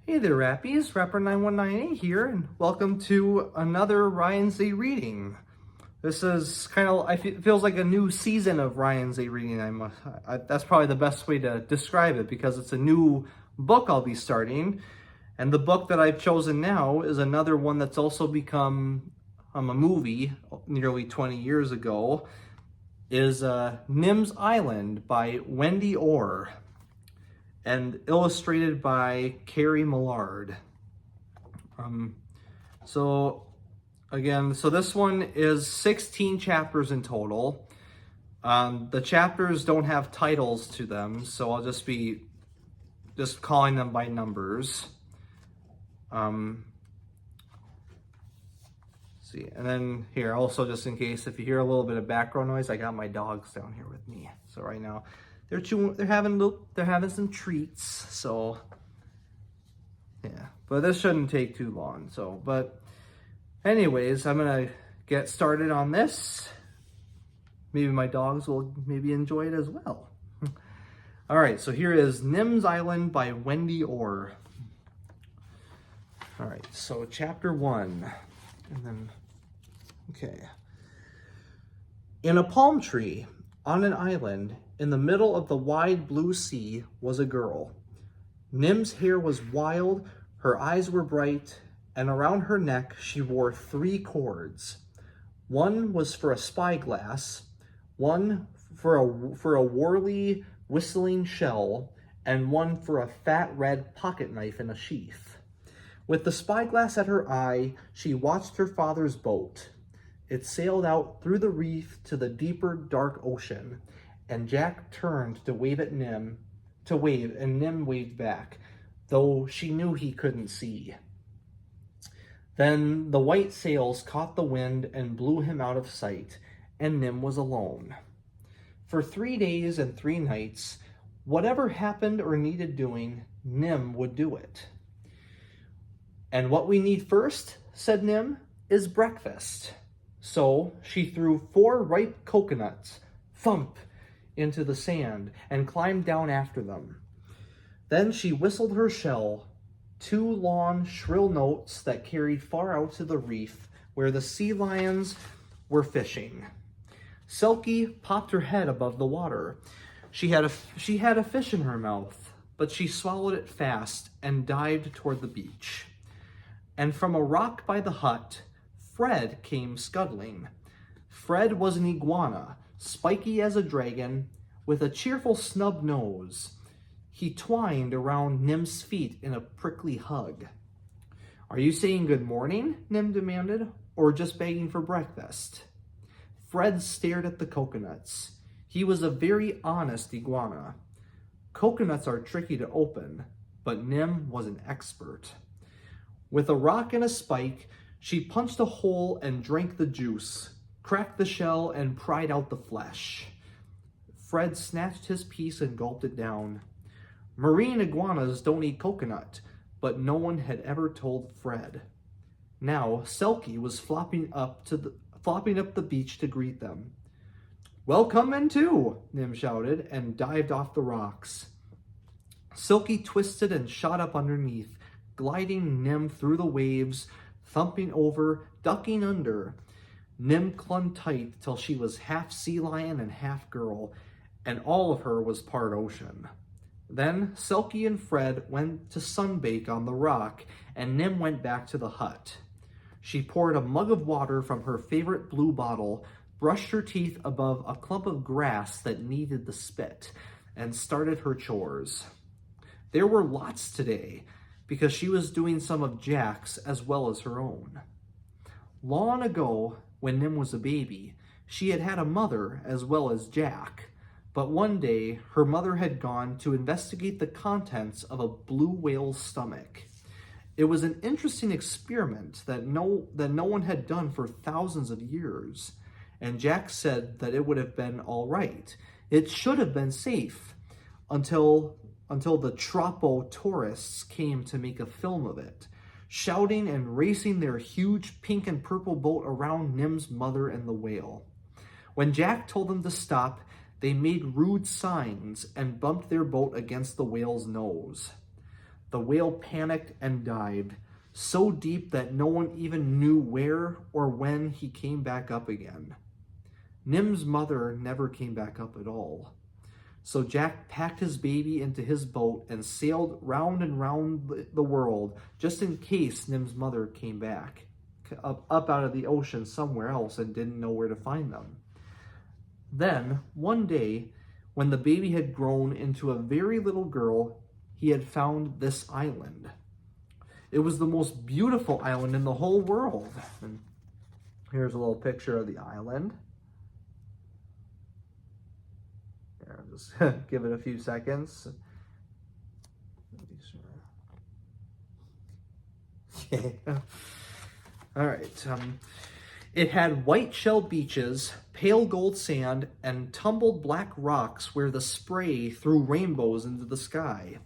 Hey there, Rappies. Rapper9198 here, and welcome to another Ryan Z reading. This is feels like a new season of Ryan Z reading. That's probably the best way to describe it because it's a new book I'll be starting. And the book that I've chosen now is another one that's also become a movie nearly 20 years ago, is Nim's Island by Wendy Orr and illustrated by Carrie Millard. So this one is 16 chapters in total. The chapters don't have titles to them, so I'll just be calling them by numbers. See, and then here also, just in case if you hear a little bit of background noise, I got my dogs down here with me. So right now they're having some treats. So yeah, but this shouldn't take too long. So, but anyways, I'm gonna get started on this. Maybe my dogs will enjoy it as well. All right, so here is Nim's Island by Wendy Orr. All right, so chapter 1, and then, okay. In a palm tree on an island in the middle of the wide blue sea was a girl. Nim's hair was wild, her eyes were bright, and around her neck she wore 3 cords. One was for a spyglass, one for a whirly whistling shell, and one for a fat red pocket knife in a sheath. With the spyglass at her eye, she watched her father's boat. It sailed out through the reef to the deeper, dark ocean, and Jack turned to wave at Nim, and Nim waved back, though she knew he couldn't see. Then the white sails caught the wind and blew him out of sight, and Nim was alone. For 3 days and 3 nights, whatever happened or needed doing, Nim would do it. And what we need first, said Nim, is breakfast. So she threw 4 ripe coconuts, thump, into the sand and climbed down after them. Then she whistled her shell, 2 long, shrill notes that carried far out to the reef where the sea lions were fishing. Selkie popped her head above the water. She had a fish in her mouth, but she swallowed it fast and dived toward the beach. And from a rock by the hut, Fred came scuttling. Fred was an iguana, spiky as a dragon, with a cheerful snub nose. He twined around Nim's feet in a prickly hug. "Are you saying good morning?" Nim demanded, "or just begging for breakfast?" Fred stared at the coconuts. He was a very honest iguana. Coconuts are tricky to open, but Nim was an expert. With a rock and a spike, she punched a hole and drank the juice, cracked the shell, and pried out the flesh. Fred snatched his piece and gulped it down. Marine iguanas don't eat coconut, but no one had ever told Fred. Now, Selkie was flopping up the beach to greet them. "Well, come in too," Nim shouted, and dived off the rocks. Silky twisted and shot up underneath, gliding Nim through the waves, thumping over, ducking under. Nim clung tight till she was half sea lion and half girl, and all of her was part ocean. Then Selkie and Fred went to sunbake on the rock, and Nim went back to the hut. She poured a mug of water from her favorite blue bottle, brushed her teeth above a clump of grass that needed the spit, and started her chores. There were lots today, because she was doing some of Jack's as well as her own. Long ago, when Nim was a baby, she had had a mother as well as Jack, but one day her mother had gone to investigate the contents of a blue whale's stomach. It was an interesting experiment that no one had done for thousands of years, and Jack said that it would have been all right. It should have been safe until the Tropo tourists came to make a film of it, shouting and racing their huge pink and purple boat around Nim's mother and the whale. When Jack told them to stop, they made rude signs and bumped their boat against the whale's nose. The whale panicked and dived, so deep that no one even knew where or when he came back up again. Nim's mother never came back up at all. So Jack packed his baby into his boat and sailed round and round the world just in case Nim's mother came back up out of the ocean somewhere else and didn't know where to find them. Then, one day, when the baby had grown into a very little girl, he had found this island. It was the most beautiful island in the whole world. And here's a little picture of the island. Here, I'll just give it a few seconds. Okay. All right. It had white shell beaches, pale gold sand, and tumbled black rocks where the spray threw rainbows into the sky.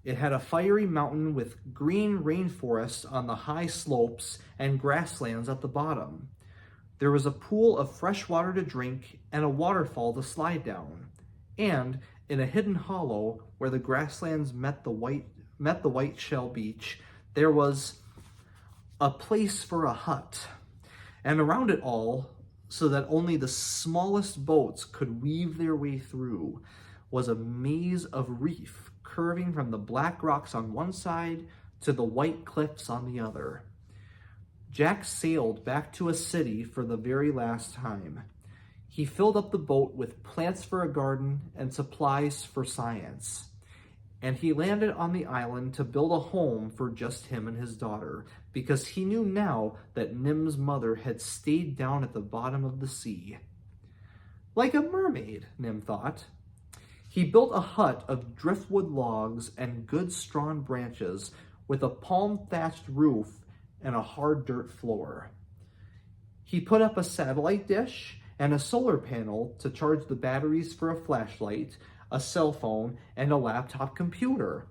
It had a fiery mountain with green rainforest on the high slopes and grasslands at the bottom. There was a pool of fresh water to drink and a waterfall to slide down. And in a hidden hollow where the grasslands met the white shell beach, there was a place for a hut. And around it all, so that only the smallest boats could weave their way through, was a maze of reef curving from the black rocks on one side to the white cliffs on the other. Jack sailed back to a city for the very last time. He filled up the boat with plants for a garden and supplies for science. And he landed on the island to build a home for just him and his daughter, because he knew now that Nim's mother had stayed down at the bottom of the sea. Like a mermaid, Nim thought. He built a hut of driftwood logs and good strong branches with a palm-thatched roof and a hard dirt floor. He put up a satellite dish and a solar panel to charge the batteries for a flashlight, a cell phone, and a laptop computer.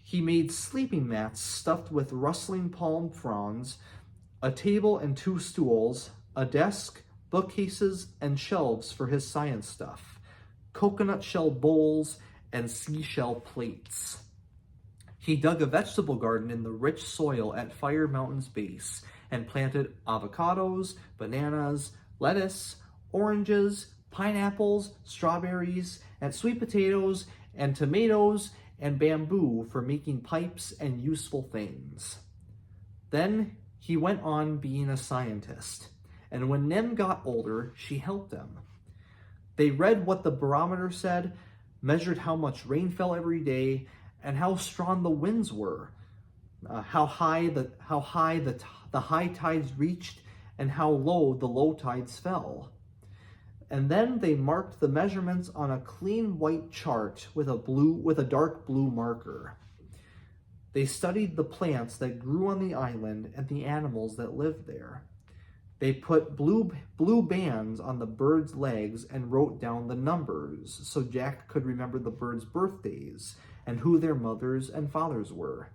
He made sleeping mats stuffed with rustling palm fronds, a table and 2 stools, a desk, bookcases, and shelves for his science stuff, coconut shell bowls, and seashell plates. He dug a vegetable garden in the rich soil at Fire Mountain's base and planted avocados, bananas, lettuce, oranges, pineapples, strawberries, and sweet potatoes, and tomatoes, and bamboo for making pipes and useful things. Then he went on being a scientist, and when Nim got older, she helped him. They read what the barometer said, measured how much rain fell every day, and how strong the winds were, how high the high tides reached, and how low the low tides fell. And then they marked the measurements on a clean white chart with a dark blue marker. They studied the plants that grew on the island and the animals that lived there. They put blue bands on the birds' legs and wrote down the numbers so Jack could remember the birds' birthdays and who their mothers and fathers were.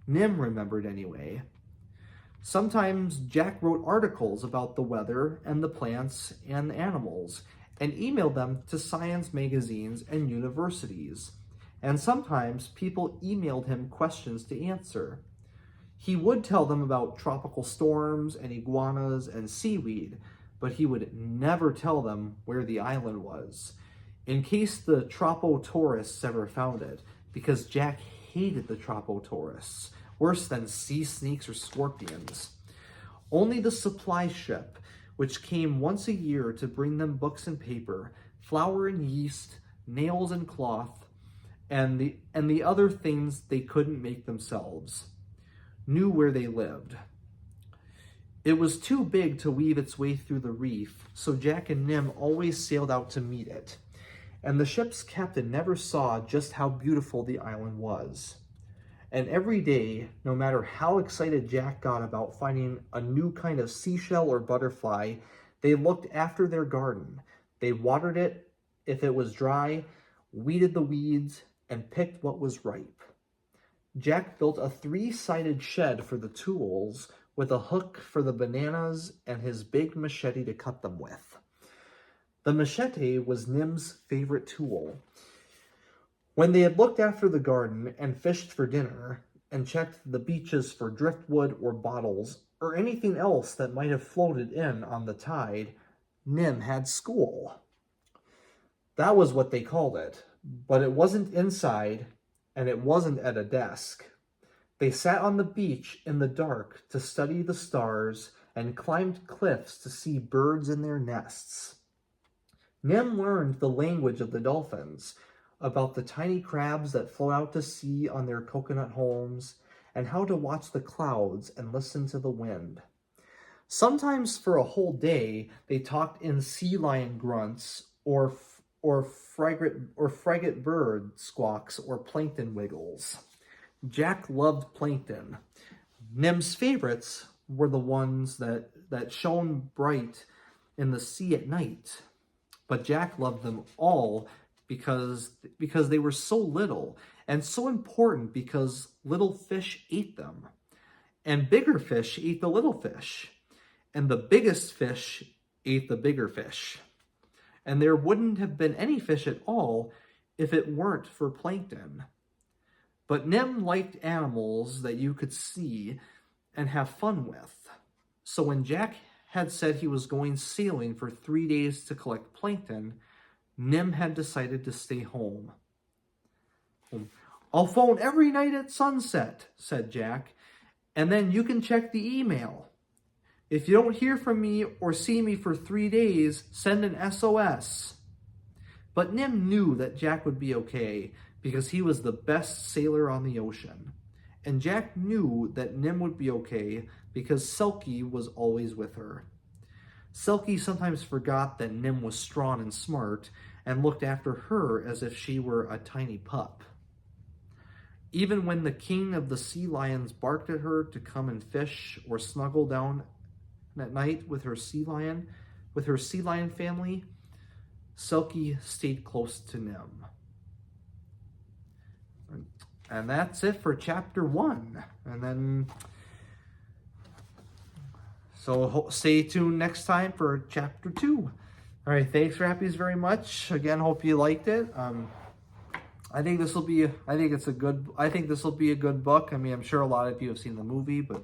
Nim remembered anyway. Sometimes Jack wrote articles about the weather and the plants and the animals and emailed them to science magazines and universities. And sometimes people emailed him questions to answer. He would tell them about tropical storms and iguanas and seaweed, but he would never tell them where the island was, in case the Tropo tourists ever found it, because Jack hated the Tropo tourists, worse than sea snakes or scorpions. Only the supply ship, which came once a year to bring them books and paper, flour and yeast, nails and cloth, and the other things they couldn't make themselves, knew where they lived. It was too big to weave its way through the reef, so Jack and Nim always sailed out to meet it, and the ship's captain never saw just how beautiful the island was. And every day, no matter how excited Jack got about finding a new kind of seashell or butterfly, they looked after their garden. They watered it if it was dry, weeded the weeds, and picked what was ripe. Jack built a 3-sided shed for the tools with a hook for the bananas and his big machete to cut them with. The machete was Nim's favorite tool. When they had looked after the garden and fished for dinner and checked the beaches for driftwood or bottles or anything else that might have floated in on the tide, Nim had school. That was what they called it, but it wasn't inside and it wasn't at a desk. They sat on the beach in the dark to study the stars and climbed cliffs to see birds in their nests. Nim learned the language of the dolphins, about the tiny crabs that float out to sea on their coconut homes, and how to watch the clouds and listen to the wind. Sometimes for a whole day, they talked in sea lion grunts or frigate bird squawks or plankton wiggles. Jack loved plankton. Nim's favorites were the ones that shone bright in the sea at night. But Jack loved them all because they were so little and so important because little fish ate them. And bigger fish ate the little fish. And the biggest fish ate the bigger fish. And there wouldn't have been any fish at all if it weren't for plankton. But Nim liked animals that you could see and have fun with. So when Jack had said he was going sailing for 3 days to collect plankton, Nim had decided to stay home. "I'll phone every night at sunset," said Jack, "and then you can check the email. If you don't hear from me or see me for 3 days, send an SOS. But Nim knew that Jack would be okay because he was the best sailor on the ocean. And Jack knew that Nim would be okay because Selkie was always with her. Selkie sometimes forgot that Nim was strong and smart and looked after her as if she were a tiny pup. Even when the king of the sea lions barked at her to come and fish or snuggle down at night with her sea lion family, Selkie stayed close to Nim. And that's it for chapter 1. And then, so stay tuned next time for chapter 2. All right, thanks, Rappies, very much. Again, hope you liked it. I think this will be a good book. I mean, I'm sure a lot of you have seen the movie, but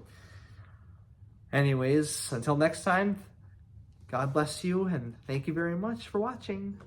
anyways, until next time, God bless you, and thank you very much for watching.